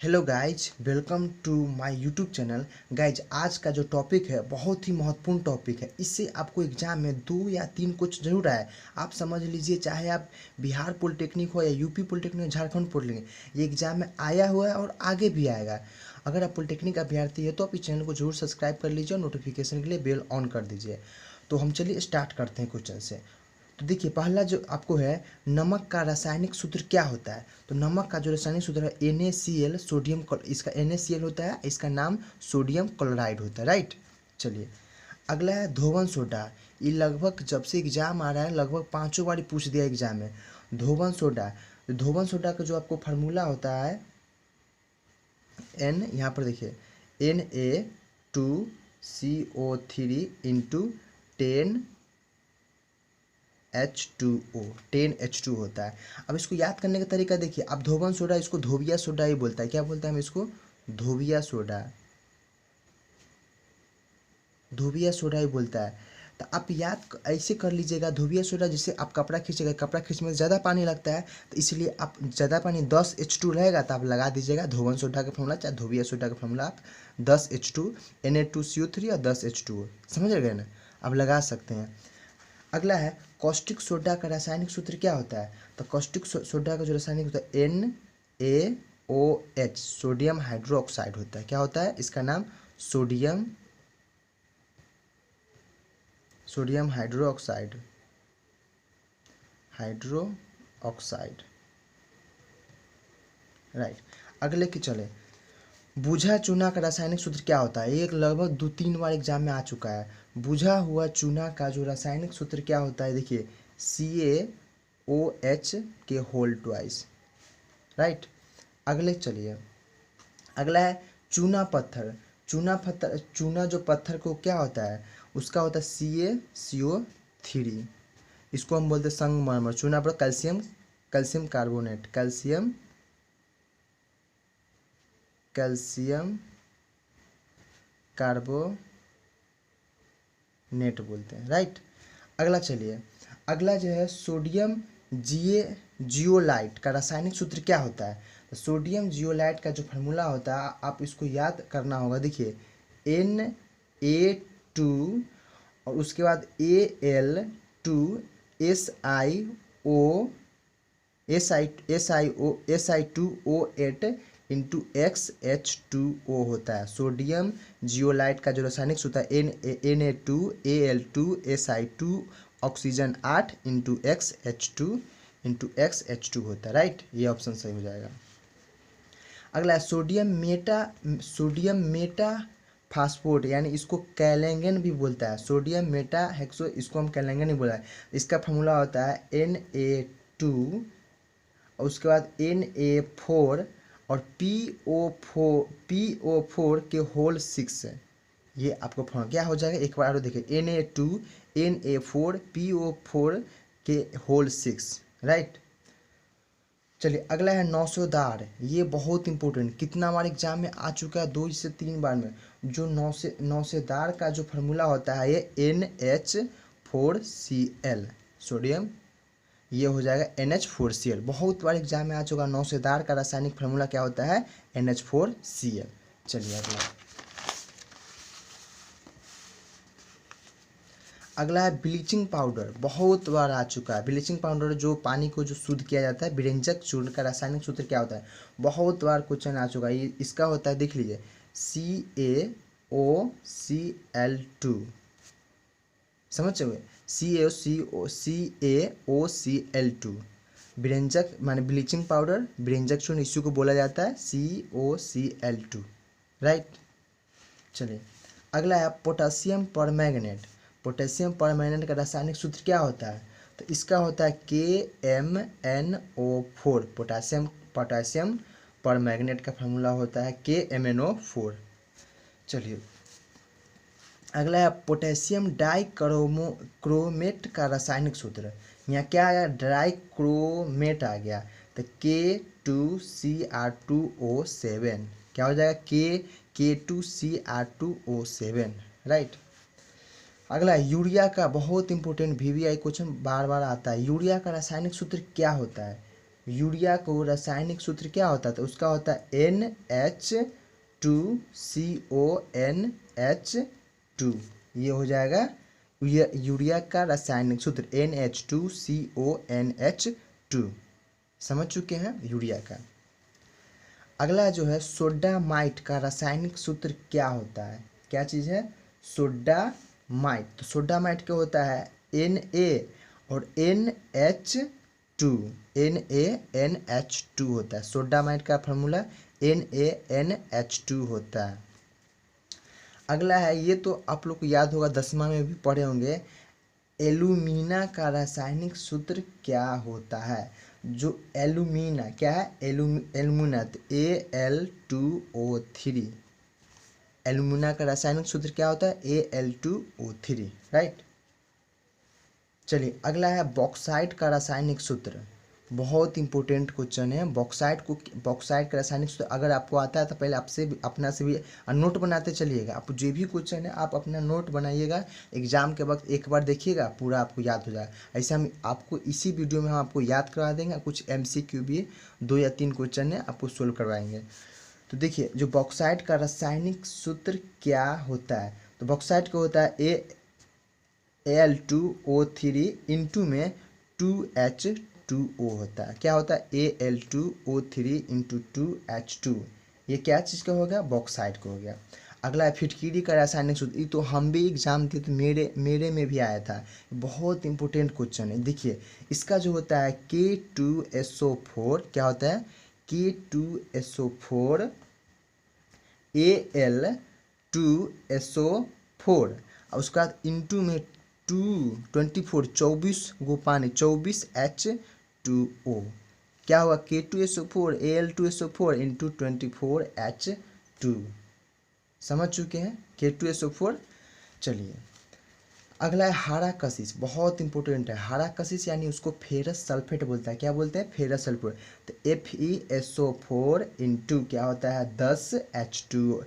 Hello guys, welcome to my YouTube channel. Guys, आज का जो टॉपिक है बहुत ही महत्वपूर्ण टॉपिक है। इससे आपको एग्जाम में 2 या 3 कुछ जरूर आए। आप समझ लीजिए, चाहे आप बिहार पॉलिटेक्निक हो या यूपी पॉलिटेक्निक हो, झारखंड पॉलिटेक्निक, ये एग्जाम में आया हुआ है और आगे भी आएगा। अगर आप पॉलिटेक्निक अभ्यर्थी है तो आप इस चैनल को जरूर सब्सक्राइब कर लीजिए और नोटिफिकेशन के लिए बेल ऑन कर दीजिए। तो हम चलिए स्टार्ट करते हैं क्वेश्चन से। तो देखिए, पहला जो आपको है, नमक का रासायनिक सूत्र क्या होता है। तो नमक का जो रासायनिक सूत्र है NaCl, सोडियम, इसका NaCl होता है, इसका नाम सोडियम क्लोराइड होता है। राइट। चलिए, अगला है धोवन सोडा। ये लगभग जब से एग्जाम आ रहा है लगभग 5 बार ही पूछ दिया एग्जाम में। धोवन सोडा, धोवन सोडा का जो आपको फार्मूला होता है यहाँ पर देखिए, Na2CO3 × 10H2O होता है। अब इसको याद करने का तरीका देखिए। अब धोवन सोडा, इसको धोबिया सोडा ही बोलता है। क्या बोलता है हम इसको? धोबिया सोडा, धोबिया सोडा ही बोलता है। तो आप याद ऐसे कर लीजिएगा, धोबिया सोडा। जैसे आप कपड़ा खींचेगा, कपड़ा खींचने में ज़्यादा पानी लगता है, तो इसलिए आप ज़्यादा पानी 10H2 रहेगा तो आप लगा दीजिएगा धोवन सोडा का फॉर्मूला, चाहे धोबिया सोडा का फॉर्मूला आप 10H2, Na2CO3 और 10H2O, समझ गए ना? आप लगा सकते हैं। अगला है कॉस्टिक सोडा का रासायनिक सूत्र क्या होता है। तो कॉस्टिक सोडा का जो रासायनिक होता है NaOH, सोडियम हाइड्रोक्साइड होता है। क्या होता है? इसका नाम सोडियम हाइड्रोक्साइड, राइट। अगले की चले, बुझा चूना का रासायनिक सूत्र क्या होता है। एक लगभग 2-3 बार एग्जाम में आ चुका है। बुझा हुआ चूना का जो रासायनिक सूत्र क्या होता है, देखिए, CaOH के होल ट्वाइस, राइट। अगले चलिए, अगला है चूना पत्थर। चूना जो पत्थर को क्या होता है, उसका होता है CaCO3। इसको हम बोलते हैं संगमरमर। चूना पर कैल्शियम कार्बोनेट, कैल्शियम कार्बोनेट बोलते हैं, राइट। अगला चलिए, अगला जो है सोडियम जियोलाइट का रासायनिक सूत्र क्या होता है। तो सोडियम जियोलाइट का जो फार्मूला होता है, आप इसको याद करना होगा। देखिए, Na2 और उसके बाद Al2SiO8 × होता है। सोडियम जियोलाइट का जो रासायनिक सूत्र है Na2Al2Si2 ऑक्सीजन 8 × XH2 होता है, राइट। ये ऑप्शन सही हो जाएगा। अगला है सोडियम मेटा फास्फोट, यानी इसको कैलेंगन भी बोलता है। सोडियम मेटा हेक्सो, इसको हम कैलेंगन ही बोला है। इसका फार्मूला होता है Na2 और उसके बाद Na4 और PO4 के होल 6। ये आपको फॉर्म क्या हो जाएगा, एक बार और देखिए, Na2 Na4 PO4 के होल 6, राइट। चलिए, अगला है नौसेदार। ये बहुत इंपॉर्टेंट, कितना बार एग्जाम में आ चुका है, 2 से 3 बार में। जो नौसेदार का जो फार्मूला होता है ये NH4Cl, सोडियम, ये हो जाएगा NH4Cl। बहुत बार एग्जाम में आ चुका है। नौसेदार का रासायनिक फार्मूला क्या होता है? NH4Cl। चलिए, अगला है ब्लीचिंग पाउडर। बहुत बार आ चुका है। ब्लीचिंग पाउडर जो पानी को जो शुद्ध किया जाता है, विरंजक चूर्ण का रासायनिक सूत्र क्या होता है। बहुत बार क्वेश्चन आ चुका है। ये इसका होता है, देख लीजिए, CaOCl2, समझ हुए, CaOCl2। विरंजक माने ब्लीचिंग पाउडर, विरंजक चूर्ण, इसी को बोला जाता है CaOCl2, राइट। चलिए, अगला है पोटेशियम परमैंगनेट। पोटेशियम परमैंगनेट का रासायनिक सूत्र क्या होता है। तो इसका होता है KMnO4। पोटेशियम परमैंगनेट का फार्मूला होता है KMnO4। चलिए, अगला है पोटेशियम डाइक्रोमेट का रासायनिक सूत्र। यहाँ क्या आया, डाइक्रोमेट आ गया, तो K2Cr2O7। क्या हो जाएगा, K2Cr2O7, राइट। अगला यूरिया का, बहुत इंपॉर्टेंट VVI क्वेश्चन बार बार आता है। यूरिया का रासायनिक सूत्र क्या होता है। यूरिया को रासायनिक सूत्र क्या होता है, तो उसका होता है NH2CONH2। ये हो जाएगा ये यूरिया का रासायनिक सूत्र NH2CONH2। समझ चुके हैं यूरिया का। अगला जो है सोडामाइट का रासायनिक सूत्र क्या होता है, क्या चीज़ है, सोडामाइट। तो सोडामाइट क्या होता है, Na और NH2, NaNH2 होता है। सोडामाइट का फार्मूला NaNH2 होता है। अगला है, ये तो आप लोग को याद होगा, 10वीं में भी पढ़े होंगे, एलुमिना का रासायनिक सूत्र क्या होता है। जो एलुमिना क्या है, एलुमिना तो Al2O3। एलुमिना का रासायनिक सूत्र क्या होता है, Al2O3, राइट। चलिए अगला है बॉक्साइट का रासायनिक सूत्र। बहुत इंपॉर्टेंट क्वेश्चन है। बॉक्साइट का रासायनिक सूत्र अगर आपको आता है तो पहले आपसे भी अपना से भी नोट बनाते चलिएगा। आप जो भी क्वेश्चन है आप अपना नोट बनाइएगा, एग्जाम के वक्त एक बार देखिएगा, पूरा आपको याद हो जाएगा। ऐसे हम आपको इसी वीडियो में हम आपको याद करवा देंगे। कुछ MCQ भी 2 या 3 क्वेश्चन है आपको सोल्व करवाएंगे। तो देखिए जो बॉक्साइट का रासायनिक सूत्र क्या होता है, तो बॉक्साइट का होता है Al2O3 इंटू में 2H2O होता है। क्या होता है, Al2O3 इंटू 2H2। ये क्या चीज़ का हो गया, बॉक्साइट का हो गया। अगला है फिटकीरी का रासायनिक सूत्र। ये तो हम भी एग्जाम दिए तो मेरे में भी आया था। बहुत इंपॉर्टेंट क्वेश्चन है। देखिए इसका जो होता है K2SO4, क्या होता है, K2SO4 Al2SO4 और उसका बाद इंटू में 24 गो पानी 24H2O। क्या हुआ, K2SO4 Al2SO4 इंटू 24H2। समझ चुके हैं K2SO4। चलिए अगला है हारा कशिश। बहुत इंपॉर्टेंट है हारा कशिश, यानी उसको फेरस सल्फेट बोलता है। क्या बोलते हैं, फेरस सल्फेट। तो FeSO4 इंटू क्या होता है 10H2।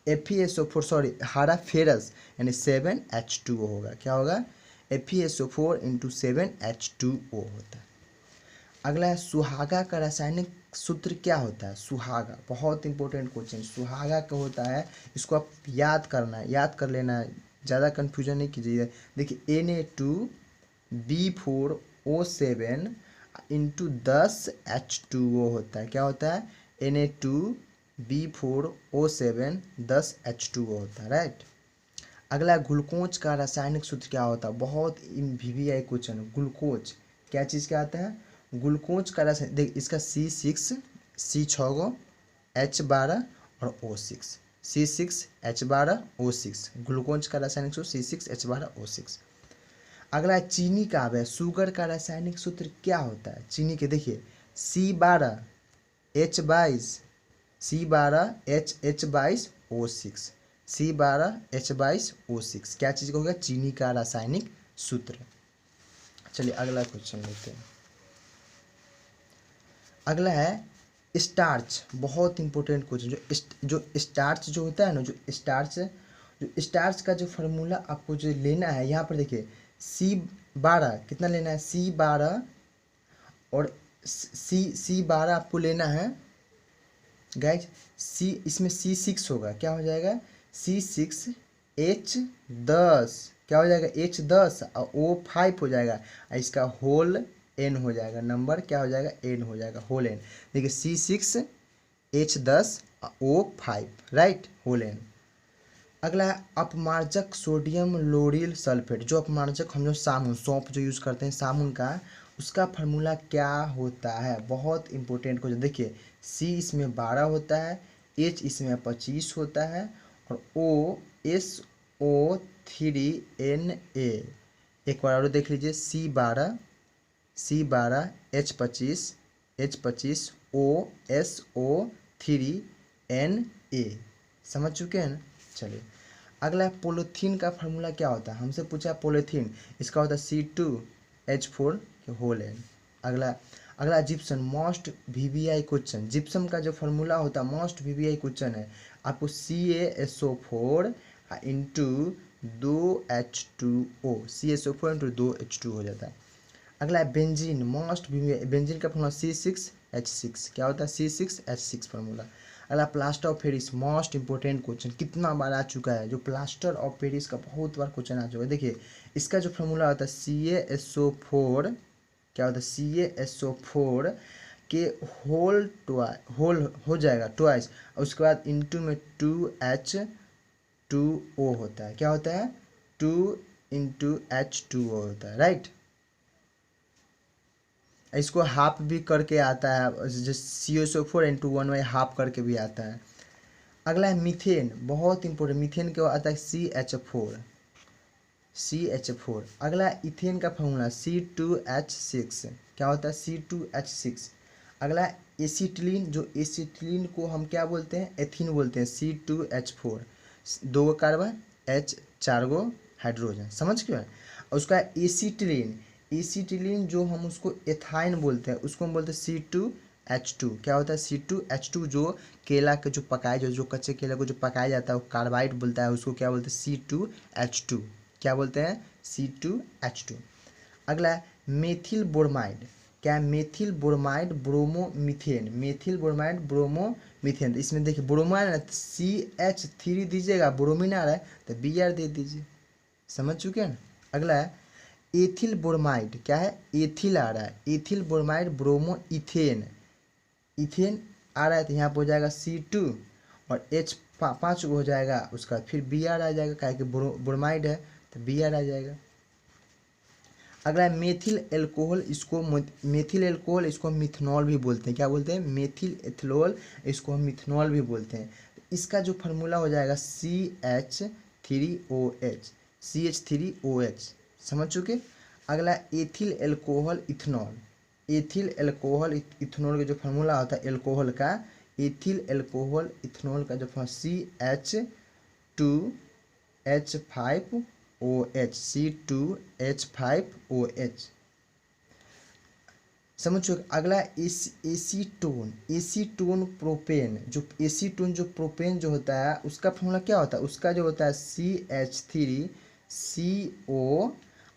FeSO4 सॉरी हारा फेरस यानी 7H2O होगा। क्या होगा, FeSO4 इंटू 7H2O होता है। अगला है सुहागा का रासायनिक सूत्र क्या होता है, सुहागा। बहुत इंपॉर्टेंट क्वेश्चन। सुहागा का होता है, इसको आप याद करना है, याद कर लेना है, ज़्यादा कन्फ्यूजन नहीं कीजिए। देखिए Na2B4O7 इंटू 10H2O होता है। क्या होता है, Na2B4O7 10H2O होता है, राइट। अगला ग्लूकोज का रासायनिक सूत्र क्या होता है, बहुत VVI क्वेश्चन। ग्लूकोज क्या चीज़ का आता है, ग्लूकोज का रासायनिक देख, इसका C6 C6 गो H12 और O6, C6H12O6 ग्लूकोज का रासायनिक सूत्र C6H12O6। अगला है चीनी का है, शुगर का रासायनिक सूत्र क्या होता है, चीनी के देखिए C12H22 C12H22O6 C12H22O6 क्या चीज़ का होगा, चीनी का रासायनिक सूत्र। चलिए अगला क्वेश्चन लेते हैं। अगला है स्टार्च। बहुत इंपॉर्टेंट क्वेश्चन। जो स्टार्च जो होता है ना, जो स्टार्च का जो फार्मूला आपको जो लेना है, यहाँ पर देखिए C12 कितना लेना है, C12 और C12 आपको लेना है गाइज। इसमें C6 होगा। क्या हो जाएगा, C6H10 क्या हो जाएगा, H10 और O5 हो जाएगा। इसका होल N हो जाएगा, नंबर क्या हो जाएगा, N हो जाएगा, होल N। देखिए C6H10 O5, right, whole N। अगला है अपमार्जक सोडियम लोरिल सल्फेट। जो अपमार्जक हम जो सौंफ जो यूज़ करते हैं साबुन का, उसका फार्मूला क्या होता है, बहुत इंपॉर्टेंट क्वेश्चन। देखिए C इसमें 12 होता है, H इसमें 25 होता है और OSO3Na। एक बार और देख लीजिए C12 H25 OSO3Na। समझ चुके हैं ना। चलिए अगला पोलोथीन का फार्मूला क्या होता है, हमसे पूछा पोलोथीन, इसका होता है C2H4 होल N। अगला gypsum, most VVI question. Gypsum का जो फार्मूला होता है मोस्ट VVI क्वेश्चन है, आपको CaSO4 into 2H2O, CaSO4 into 2H2 हो जाता है। अगला है बेंजीन, मोस्ट बेंजीन का फॉर्मूला C6H6, क्या होता है C6H6 फार्मूला। अगला plaster of Paris, most important question, कितना बार आ चुका है, जो प्लास्टर ऑफ पेरिस का बहुत बार क्वेश्चन आ चुका है। देखिए इसका जो फार्मूला होता है CaSO4, क्या होता है CaSO4 के होल हो जाएगा ट्वाइस, और उसके बाद इंटू में 2H2O होता है, क्या होता है 2 × H2O होता है, राइट। इसको हाफ भी करके आता है, जैसे CaSO4 × 1 हाफ करके भी आता है। अगला है मीथेन, बहुत इंपॉर्टेंट, मीथेन क्या आता है CH4। अगला है इथेन का फॉर्मूला C2H6, क्या होता है C2H6। अगला है एसिटिलीन, जो एसिटिलीन को हम क्या बोलते हैं एथीन बोलते हैं, C2H4, 2 कार्बन H 4 हाइड्रोजन, समझ क्यों है। और उसका एसिटिलीन जो हम उसको एथाइन बोलते हैं, उसको हम बोलते हैं C2H2, क्या होता है C2H2। जो केला के जो पकाए जो कच्चे केला को जो पकाया जाता है वो कार्बाइड बोलता है, उसको क्या बोलते हैं C2H2, क्या बोलते हैं C2H2। अगला है मेथिल ब्रोमाइड, क्या है methyl bromide bromomethane, methyl bromide bromomethane. तो इसमें देखिए ब्रोमाइड है ना CH3 दीजिएगा, ब्रोमीन आ रहा है तो Br दे दीजिए, समझ चुके हैं ना। अगला है एथिल ब्रोमाइड, क्या है एथिल आ रहा है, ethyl bromide bromo ethane, ethane आ रहा है तो यहाँ पर हो जाएगा C2 और H 5 हो जाएगा, उसका फिर Br आ जाएगा, क्या कि ब्रोमाइड है तो Br आ जाएगा। अगला है मेथिल एल्कोहल, इसको मेथिल एल्कोहल इसको हम मिथनॉल भी बोलते हैं, क्या बोलते हैं मेथिल एथलोल, इसको हम मिथनॉल भी बोलते हैं। इसका जो फार्मूला हो जाएगा CH3OH, समझ चुके। अगला ethyl alcohol ethanol, ethyl alcohol ethanol का जो फार्मूला होता है एल्कोहल का, एथिल एल्कोहल इथनॉल का जो C2H5OH, समझो। अगला एसीटोन प्रोपेन, जो एसीटोन जो प्रोपेन जो होता है उसका फॉर्मूला क्या होता है, उसका जो होता है CH3CO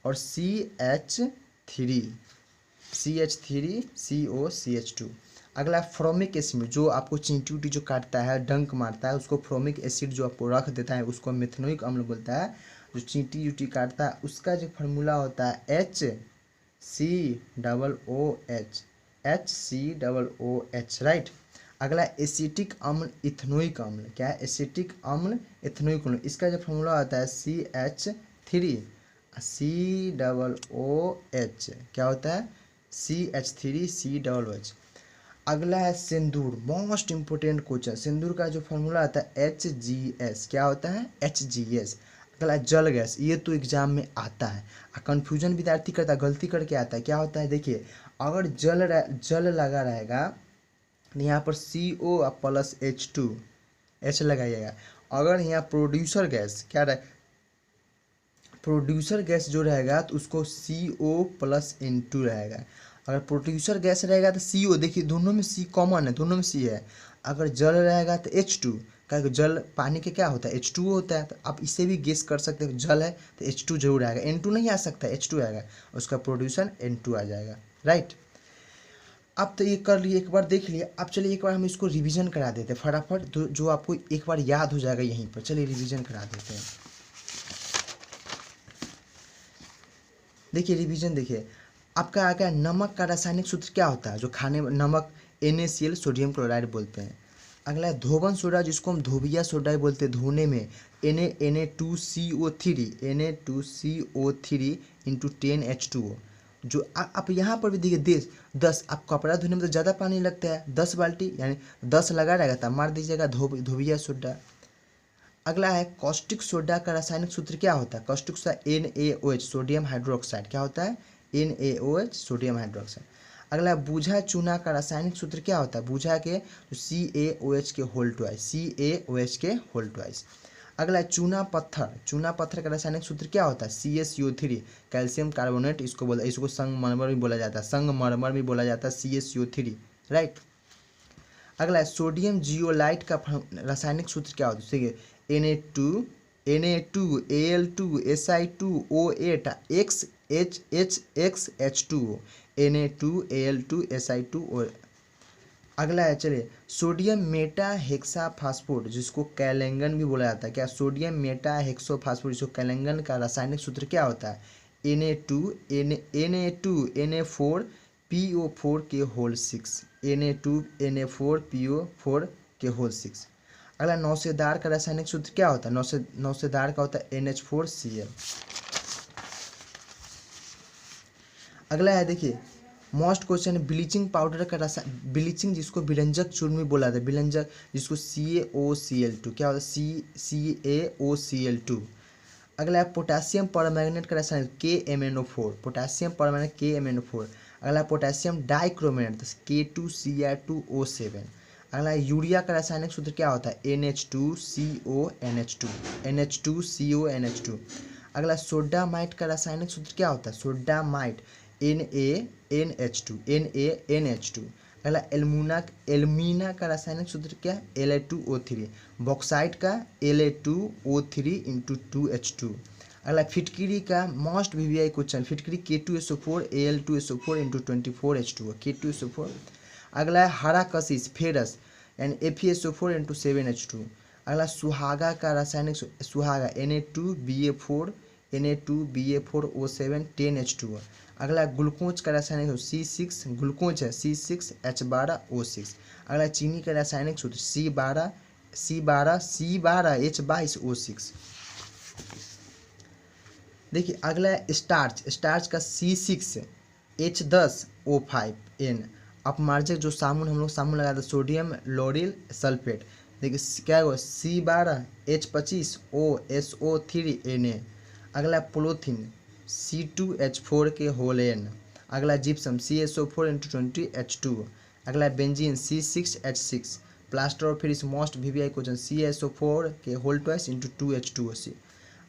और CH3COCH2। अगला फ्रोमिक एसिड, जो आपको चींटी उटी जो काटता है डंक मारता है उसको फ्रोमिक एसिड जो आपको रख देता है उसको मेथनोइक अम्ल बोलता है। जो चींटी उटी काटता है उसका जो फार्मूला होता है HCOOH, राइट। अगला एसिटिक अम्ल इथनोइक अम्ल, क्या है एसिटिक अम्ल इथनोइक अम्ल, इसका जो फार्मूला होता है CH3COOH, क्या होता है CH3COOH। अगला है सिंदूर, मोस्ट इंपोर्टेंट क्वेश्चन, सिंदूर का जो फार्मूला आता है HGS, क्या होता है HGS। अगला जल गैस, ये तो एग्जाम में आता है, कन्फ्यूजन विद्यार्थी करता है, गलती करके आता है। क्या होता है देखिए, अगर जल लगा रहेगा तो यहाँ पर CO प्लस H लगाइएगा। अगर यहाँ प्रोड्यूसर गैस क्या रहे, प्रोड्यूसर गैस जो रहेगा तो उसको CO प्लस N2 रहेगा। अगर प्रोड्यूसर गैस रहेगा तो CO, देखिए दोनों में C कॉमन है, दोनों में C है। अगर जल रहेगा तो H2, क्या जल पानी के क्या होता है H2O होता है, तो आप इसे भी गेस कर सकते हैं, जल है तो H2 जरूर आएगा, N2 नहीं आ सकता, H2 आएगा, उसका प्रोड्यूसर N2 आ जाएगा, राइट। अब तो ये कर लिए, एक बार देख लिए, अब चलिए एक बार हम इसको रिवीजन करा देते हैं फटाफट, जो आपको एक बार याद हो जाएगा यहीं पर। चलिए रिवीजन करा देते हैं। देखिए रिवीजन देखिए, आपका आ गया नमक का रासायनिक सूत्र क्या होता है, जो खाने में नमक NaCl सोडियम क्लोराइड बोलते हैं। अगला है धोवन सोडा, जिसको हम धोबिया सोडा बोलते हैं, धोने में Na2CO3 इंटू 10H2O। जो आप यहाँ पर भी देखिए 10, आप कपड़ा धोने में तो ज़्यादा पानी लगता है, 10 बाल्टी यानी 10 लगा रहेगा तब मार दीजिएगा धोबिया सोडा। अगला है कॉस्टिक सोडा का रासायनिक सूत्र क्या होता है, caustic soda NaOH sodium hydroxide, क्या होता है NaOH सोडियम हाइड्रोक्साइड। अगला बूझा चूना का रासायनिक सूत्र क्या होता है, बूझा के CaOH के होल ट्वाइस। अगला चूना पत्थर का रासायनिक सूत्र क्या होता है CaCO3 कैल्शियम कार्बोनेट, इसको संगमरमर भी बोला जाता है, संगमरमर भी बोला जाता है CaCO3, राइट। अगला सोडियम जियोलाइट का रासायनिक सूत्र क्या होता है, ठीक है Na2Al2Si2O8 HX2O, Na2Al2Si2O। अगला है, चलिए, सोडियम मेटा हेक्साफास्फोट जिसको कैलेंगन भी बोला जाता है। क्या? सोडियम मेटा हेक्सोफास्फोट जिसको कैलेंगन का रासायनिक सूत्र क्या होता है? Na2Na4PO4 के होल 6, Na2Na4PO4 के होल 6। अगला, नौसेदार का रासायनिक सूत्र क्या होता है? नौसेदार का होता है NH4Cl। अगला है, देखिए, मोस्ट क्वेश्चन, ब्लीचिंग पाउडर का ब्लीचिंग जिसको विरंजक चूर्ण भी बोला जाता है, विरंजक जिसको CaOCl2, क्या होता है? CaOCl2। अगला है, पोटासियम परमैंगनेट का रासायनिक KMnO4, पोटासियम परमैंगनेट KMnO4। अगला, पोटासियम डाइक्रोमेट K2Cr2O7। अगला, यूरिया का रासायनिक सूत्र क्या होता है? NH2CONH2। अगला, सोडामाइट का रासायनिक सूत्र क्या होता है? सोडामाइट NaNH2। अगला, एल्यूमिना का रासायनिक सूत्र क्या है? La2O3। बॉक्साइट का La2O3 × 2H2। अगला, फिटकिरी का most VVI question, फिटकिरी K2SO4 Al2SO4 × 24H2, K2SO4। अगला है, हरा कशिश फेरस यानी FeSO4 × 7H2। अगला, सुहागा का रासायनिक सुहागा Na2BA4O7 10H2। अगला, ग्लूकोज का रासायनिक सूत्र C6, ग्लूकोज है C6H12O6। अगला, चीनी का रासायनिक सूत्र C12H22O6। देखिए, अगला है स्टार्च, स्टार्च का C6H10O5N। अपमार्जक जो साबुन हम लोग साबुन लगाते हैं, सोडियम लोरिल सल्फेट। देखिए, क्या होगा? C12H25OSO3Na। अगला, पोलोथीन C2H4 के होल N। अगला, जिप्सम CaSO4 × 20H2। अगला, benzene C6H6। Plaster of Paris most VVI question CaSO4 के होल ट्वाइस × 2H2O।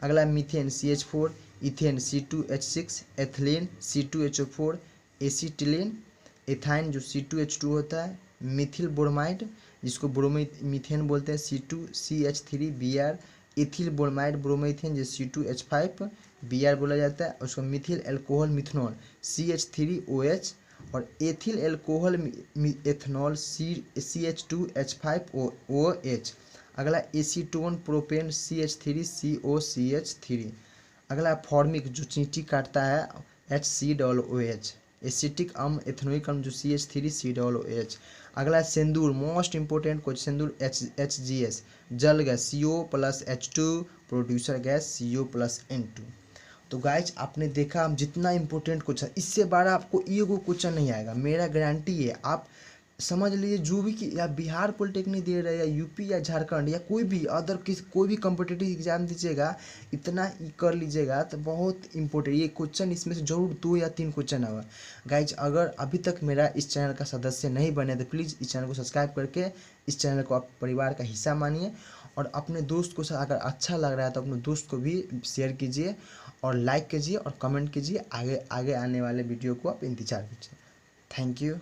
अगला, methane CH4, ethane C2H6, ethylene C2HO4, acetylene, ethyne जो C2H2 होता है, मिथिल ब्रोमाइड जिसको ब्रोमीथेन बोलते हैं C2CH3Br, इथिल ब्रोमाइड ब्रोमीथेन जो C2H5Br बोला जाता है। उसको मिथिल एल्कोहल मिथनॉल CH3OH और एथिल एल्कोहल एथनॉल CH2H5OH। अगला, एसीटोन प्रोपेन CH3COCH3। अगला, फॉर्मिक जो चींटी काटता है HCOOH। एसिटिक अम्ल एथनोइक अम्ल जो CH3COOH। अगला, सिंदूर मोस्ट इंपोर्टेंट क्वेश्चन, सिंदूर HGS, जल gas CO+H2, producer gas CO+N2। तो गाइज, आपने देखा हम जितना इंपॉर्टेंट क्वेश्चन, इससे बड़ा आपको ये को क्वेश्चन नहीं आएगा, मेरा गारंटी है। आप समझ लीजिए, जो भी कि या बिहार पॉलिटेक्निक दे रहे हैं या यूपी या झारखंड या कोई भी अदर कोई भी कम्पिटिटिव एग्जाम दीजिएगा, इतना कर लीजिएगा तो बहुत इंपॉर्टेंट ये क्वेश्चन, इसमें से जरूर 2 या 3 क्वेश्चन आएगा। गाइज, अगर अभी तक मेरा इस चैनल का सदस्य नहीं बने तो प्लीज़ इस चैनल को सब्सक्राइब करके इस चैनल को आप परिवार का हिस्सा मानिए। और अपने दोस्त को अगर अच्छा लग रहा है तो अपने दोस्त को भी शेयर कीजिए और लाइक कीजिए और कमेंट कीजिए। आगे आने वाले वीडियो को आप इंतजार कीजिए। Thank you.